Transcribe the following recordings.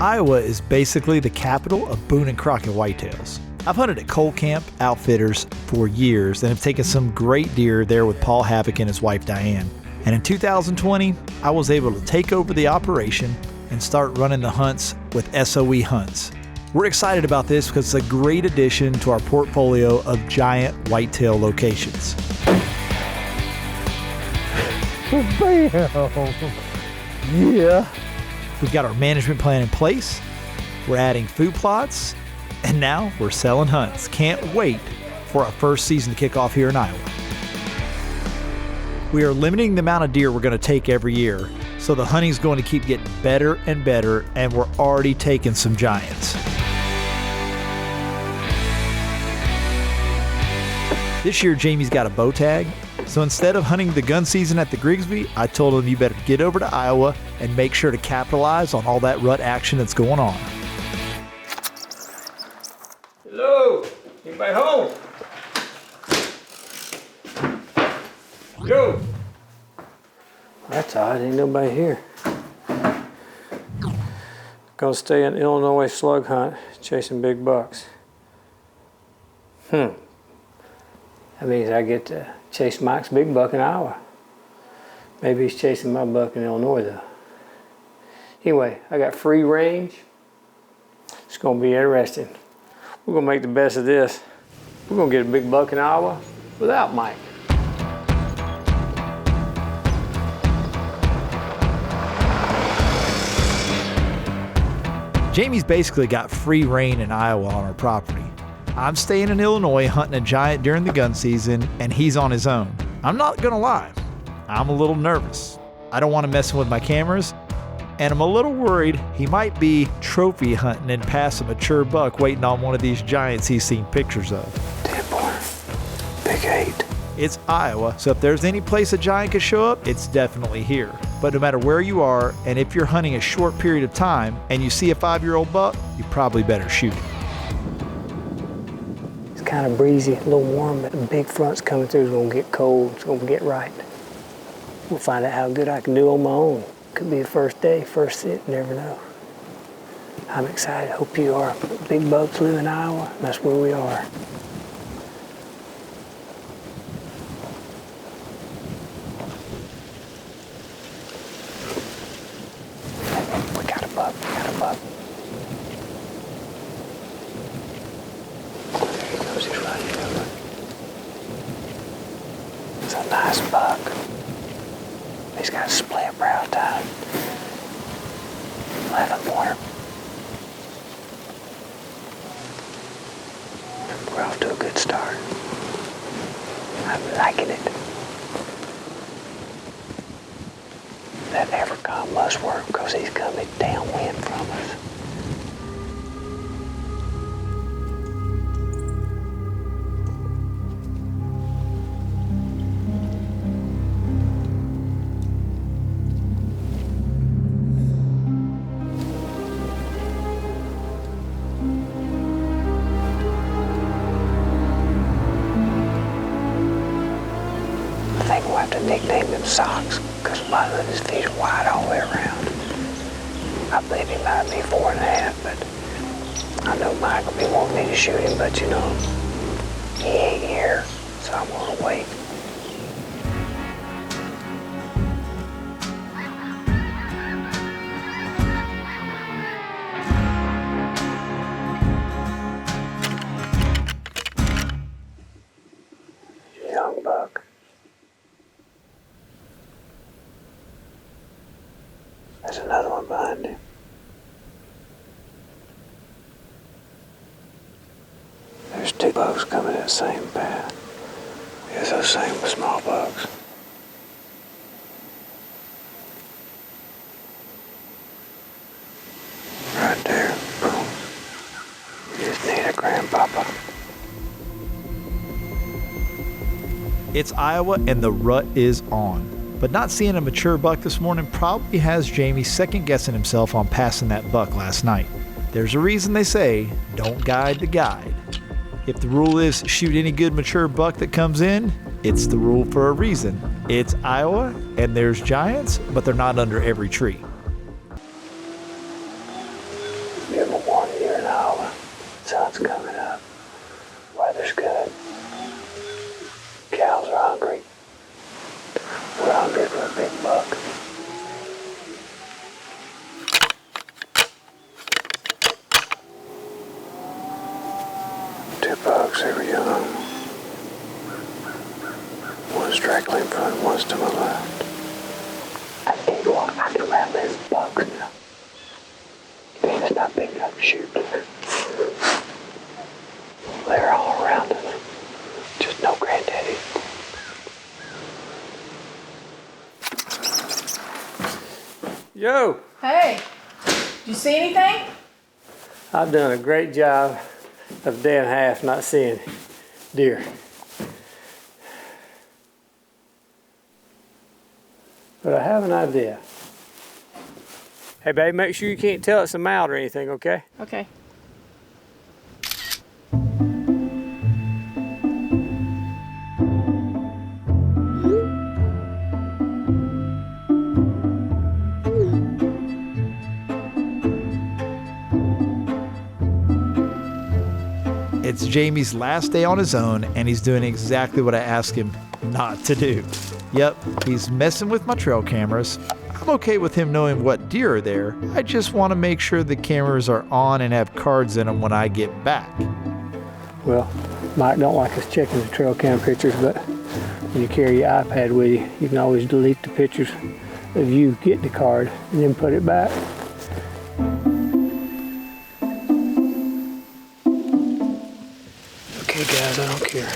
Iowa is basically the capital of Boone and Crockett whitetails. I've hunted at Cole Camp Outfitters for years and have taken some great deer there with Paul Havoc and his wife Diane. And in 2020, I was able to take over the operation and start running the hunts with SOE Hunts. We're excited about this because it's a great addition to our portfolio of giant whitetail locations. Bam! Yeah. We've got our management plan in place, we're adding food plots, and now we're selling hunts. Can't wait for our first season to kick off here in Iowa. We are limiting the amount of deer we're going to take every year, so the hunting's going to keep getting better and better, and we're already taking some giants. This year, Jamie's got a bow tag, so instead of hunting the gun season at the Grigsby, I told him you better get over to Iowa and make sure to capitalize on all that rut action that's going on. Hello, anybody home? Yo. That's odd, ain't nobody here. Gonna stay in Illinois slug hunt, chasing big bucks. That means I get to chase Mike's big buck in Iowa. Maybe he's chasing my buck in Illinois though. Anyway, I got free range. It's gonna be interesting. We're gonna make the best of this. We're gonna get a big buck in Iowa without Mike. Jamie's basically got free reign in Iowa on our property. I'm staying in Illinois hunting a giant during the gun season, and he's on his own. I'm not gonna lie, I'm a little nervous. I don't want to mess with my cameras, and I'm a little worried he might be trophy hunting and pass a mature buck waiting on one of these giants he's seen pictures of. 10-pointer, big 8. It's Iowa, so if there's any place a giant could show up, it's definitely here. But no matter where you are, and if you're hunting a short period of time and you see a 5-year-old buck, you probably better shoot it. It's kind of breezy, a little warm, but the big front's coming through. It's gonna get cold, it's gonna get right. We'll find out how good I can do on my own. Could be the first day, first sit, never know. I'm excited, hope you are. Big bucks live in Iowa, that's where we are. We got a buck. There he goes, he's right here. It's a nice buck. He's got a split brow tine. 11-pointer. We're off to a good start. I'm liking it. That African must work because he's coming downwind from us. I think we'll have to nickname them Socks, because my his feet are wide all the way around. I believe he might be 4.5, but I know Mike will be wanting me to shoot him, but you know, he ain't here, so I'm gonna wait. Young buck. There's another one behind him. There's 2 bucks coming that same path. It's those same small bucks. Right there. Boom. You just need a grandpapa. It's Iowa and the rut is on. But not seeing a mature buck this morning probably has Jamie second guessing himself on passing that buck last night. There's a reason they say, don't guide the guide. If the rule is shoot any good mature buck that comes in, it's the rule for a reason. It's Iowa and there's giants, but they're not under every tree. close to my left. I can grab this bugs now. Man, it's not big enough to shoot. They're all around us. Just no granddaddy. Yo! Hey, did you see anything? I've done a great job of a day and a half not seeing deer. But I have an idea. Hey babe, make sure you can't tell it's a mount or anything, okay? Okay. It's Jamie's last day on his own, and he's doing exactly what I asked him not to do. Yep, he's messing with my trail cameras. I'm okay with him knowing what deer are there. I just want to make sure the cameras are on and have cards in them when I get back. Well, Mike don't like us checking the trail cam pictures, but when you carry your iPad with you, you can always delete the pictures of you getting the card and then put it back. Okay guys, I don't care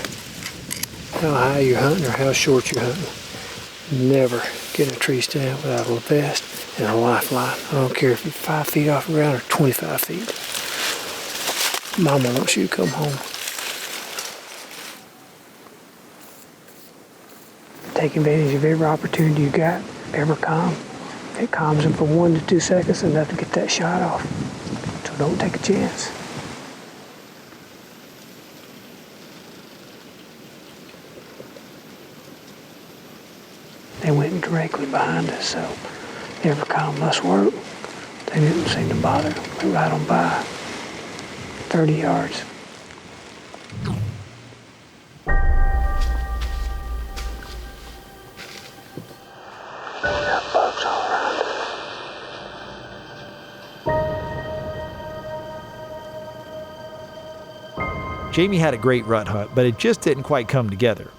how high you're hunting or how short you're hunting. Never get in a tree stand without a vest and a lifeline. I don't care if you're 5 feet off the ground or 25 feet. Mama wants you to come home. Take advantage of every opportunity you got, ever calm. It calms them for 1 to 2 seconds enough to get that shot off. So don't take a chance. They went directly behind us, so every calm must work. They didn't seem to bother. They right on by. 30 yards. Got bugs all around. Jamie had a great rut hunt, but it just didn't quite come together.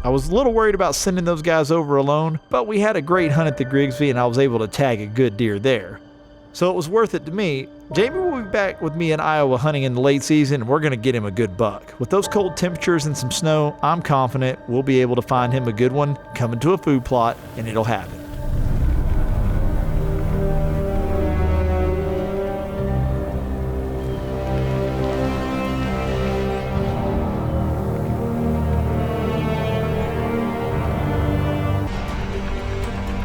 I was a little worried about sending those guys over alone, but we had a great hunt at the Grigsby and I was able to tag a good deer there. So it was worth it to me. Jamie will be back with me in Iowa hunting in the late season and we're going to get him a good buck. With those cold temperatures and some snow, I'm confident we'll be able to find him a good one coming to a food plot and it'll happen.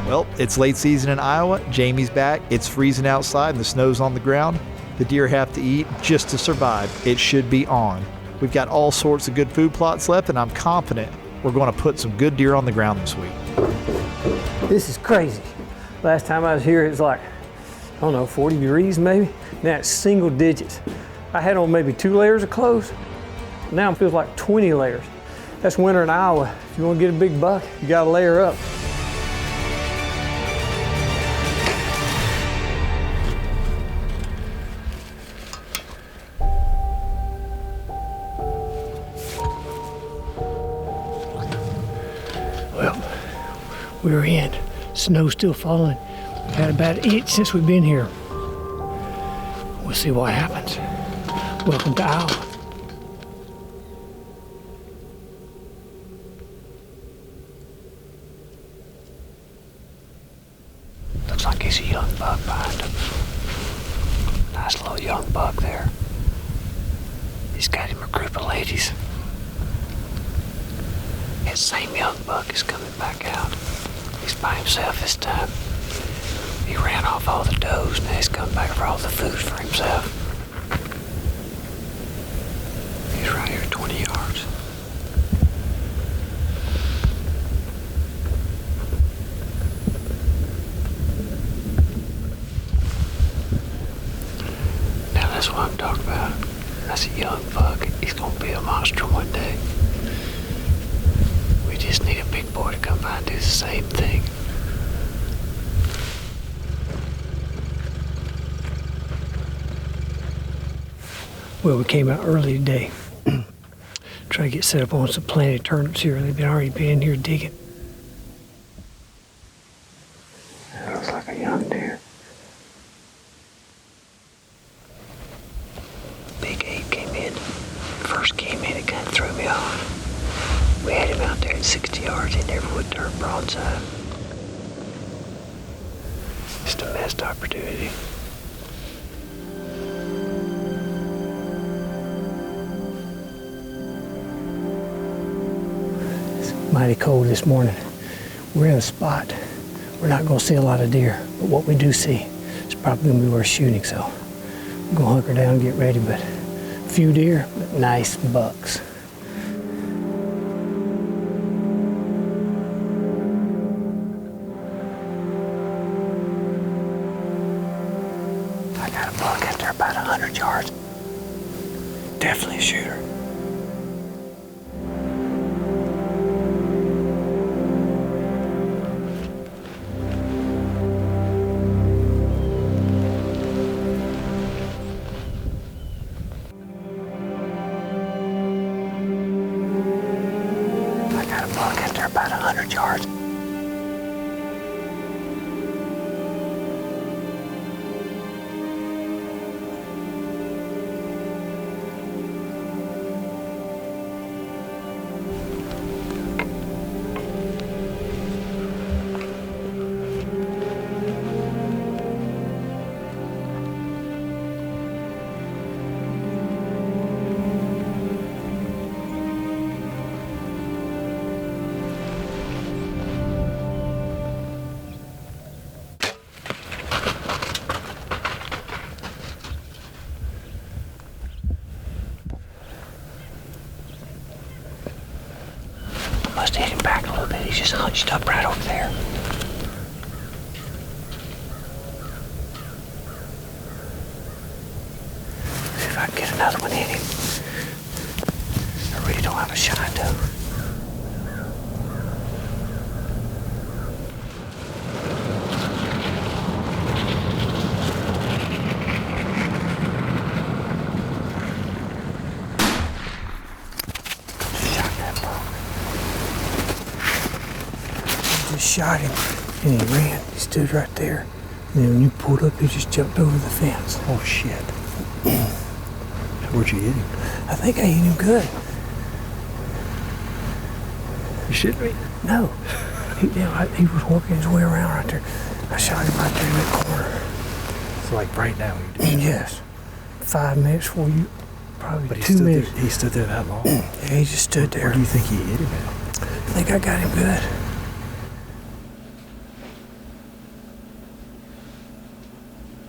Well, it's late season in Iowa. Jamie's back. It's freezing outside and the snow's on the ground. The deer have to eat just to survive. It should be on. We've got all sorts of good food plots left, and I'm confident we're going to put some good deer on the ground this week. This is crazy. Last time I was here, it was like, I don't know, 40 degrees maybe. Now it's single digits. I had on maybe 2 layers of clothes. Now it feels like 20 layers. That's winter in Iowa. If you want to get a big buck, you got to layer up. We were in. Snow's still falling. We've had about an inch since we've been here. We'll see what happens. Welcome to Iowa. Looks like he's a young buck behind him. Nice little young buck there. He's got him a group of ladies. That same young buck is coming back out. He's by himself this time. He ran off all the does, now he's coming back for all the food for himself. He's right here 20 yards. Now that's what I'm talking about. That's a young buck. He's gonna be a monster one day. We just need a big boy to come by and do the same thing. Well, we came out early today. Try Try to get set up on some planted turnips here. They've already been here digging. That looks like a young deer. Big Ape came in. First came in, it kind of threw me off. We had him out there at 60 yards. He never would turn broadside. Just a missed opportunity. It's mighty cold this morning. We're in a spot. We're not going to see a lot of deer, but what we do see is probably going to be worth shooting, so I'm going to hunker down and get ready, but few deer, but nice bucks. I got a buck out there about 100 yards. Definitely a shooter. About 100 yards. Must have hit him back a little bit. He's just hunched up right over there. See if I can get another one in him. I really don't have a shot though. Shot him and he ran. He stood right there. And then when you pulled up, he just jumped over the fence. Oh shit. Where'd you hit him? I think I hit him good. You shitting me? No. He was working his way around right there. I shot him right there in that corner. So like right now you did? Yes. 5 minutes for you. Probably But 2 minutes. He stood there that long? Yeah, he just stood there. Where do you think he hit him at? I think I got him good.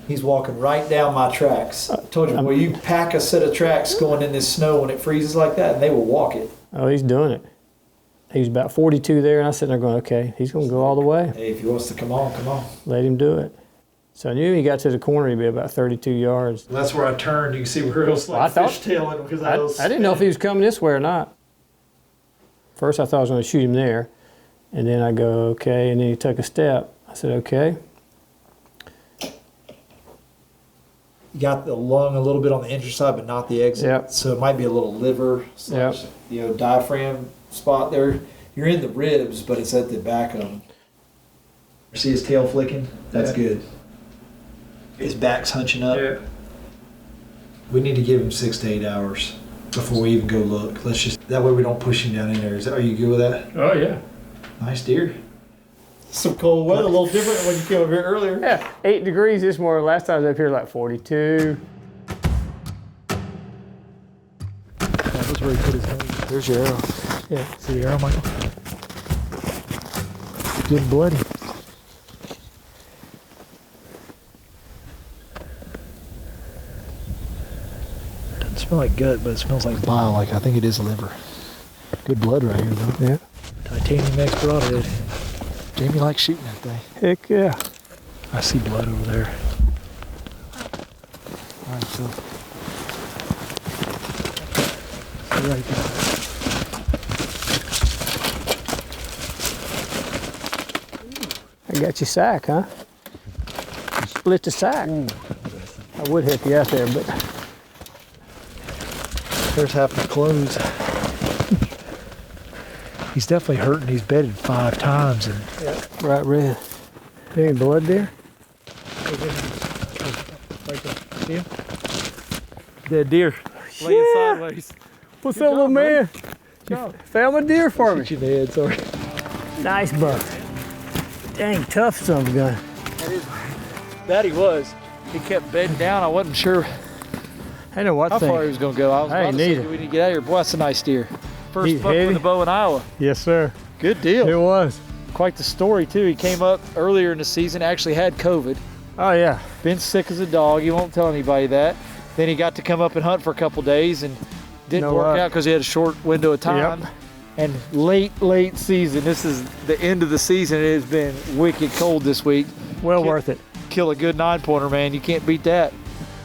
He's walking right down my tracks. I told you, well, you pack a set of tracks going in this snow when it freezes like that, and they will walk it. Oh, he's doing it. He was about 42 there, and I was sitting there going, okay, he's going to go all the way. Hey, if he wants to come on, come on. Let him do it. So I knew he got to the corner, he'd be about 32 yards. Well, that's where I turned. You can see where it was like fishtailing because I didn't know if he was coming this way or not. First, I thought I was going to shoot him there, and then I go, okay, and then he took a step. I said, okay. You got the lung a little bit on the entry side, but not the exit. Yep. So it might be a little liver slash, diaphragm spot there. You're in the ribs, but it's at the back of them. See his tail flicking? That's good. His back's hunching up. Yeah. We need to give him 6 to 8 hours before we even go look. Let's just, that way we don't push him down in there. Are you good with that? Oh, yeah. Nice deer. Some cold weather, a little different than when you came over here earlier. Yeah, 8 degrees this morning. Last time I was up here like 42. That's where he put his nose. There's your arrow. Yeah. See the arrow, Michael? Good and bloody. Doesn't smell like gut, but it smells like bile. Like I think it is liver. Good blood right here, though. Yeah. Titanium X broadhead. Jamie likes shooting that thing. Heck yeah. I see blood over there. All right, so. Right there. I got your sack, huh? You split the sack. I would help you out there, but There's half my clothes. He's definitely hurting. He's bedded 5 times. And Bright red. Any blood there? dead deer laying sideways. What's Good up, little job, man? job. You found my deer for me. Shoot you in the head, sorry. Nice buck. Dang, tough son of a gun. That he was. He kept bedding down. I wasn't sure I know what how thing. far he was going to go. I was I about ain't to say, neither. do we need to get out of here? Boy, that's a nice deer. First He's buck heavy. with a bow in Iowa. Yes, sir. Good deal. It was. Quite the story, too. He came up earlier in the season, actually had COVID. Oh, yeah. Been sick as a dog. He won't tell anybody that. Then he got to come up and hunt for a couple days and didn't No work luck. out because he had a short window of time. Yep. And late season. This is the end of the season. It has been wicked cold this week. Well worth it. Kill a good 9-pointer, man. You can't beat that.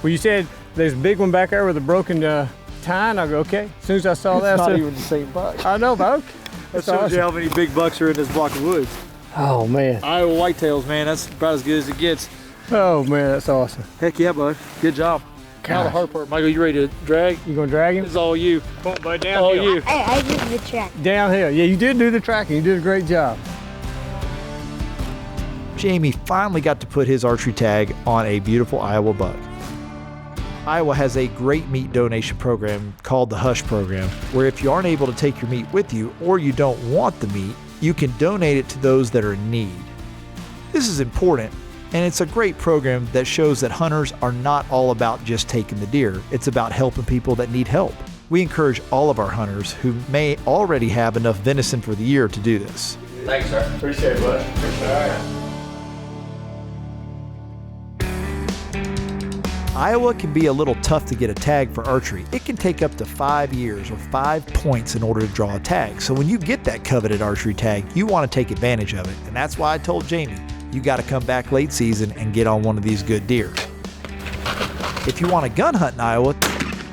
Well, you said there's a big one back there with a broken tine. I go, okay. As soon as I saw that, It's I not said, even the same buck. I know, but okay. That That's shows you awesome. how many big bucks are in this block of woods. Oh, man. Iowa whitetails, man. That's about as good as it gets. Oh, man, that's awesome. Heck yeah, bud. Good job. Now the Gosh. hard part. Michael, you ready to drag? You gonna drag him? This is all you. Come on, bud, All you. I did the track. Downhill. Yeah, you did do the tracking. You did a great job. Jamie finally got to put his archery tag on a beautiful Iowa buck. Iowa has a great meat donation program called the Hush Program, where if you aren't able to take your meat with you or you don't want the meat, you can donate it to those that are in need. This is important, and it's a great program that shows that hunters are not all about just taking the deer. It's about helping people that need help. We encourage all of our hunters who may already have enough venison for the year to do this. Thanks, sir. Appreciate it, bud. Iowa can be a little tough to get a tag for archery. It can take up to 5 years or 5 points in order to draw a tag. So when you get that coveted archery tag, you want to take advantage of it. And that's why I told Jamie, you got to come back late season and get on one of these good deer. If you want to gun hunt in Iowa,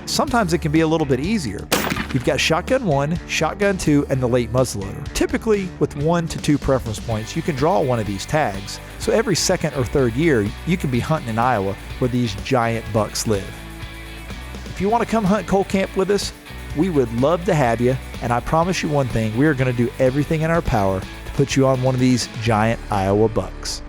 sometimes it can be a little bit easier. You've got shotgun 1, shotgun 2, and the late muzzleloader. Typically, with 1 to 2 preference points, you can draw one of these tags. So every second or third year, you can be hunting in Iowa where these giant bucks live. If you want to come hunt Coal Camp with us, we would love to have you. And I promise you one thing, we are going to do everything in our power to put you on one of these giant Iowa bucks.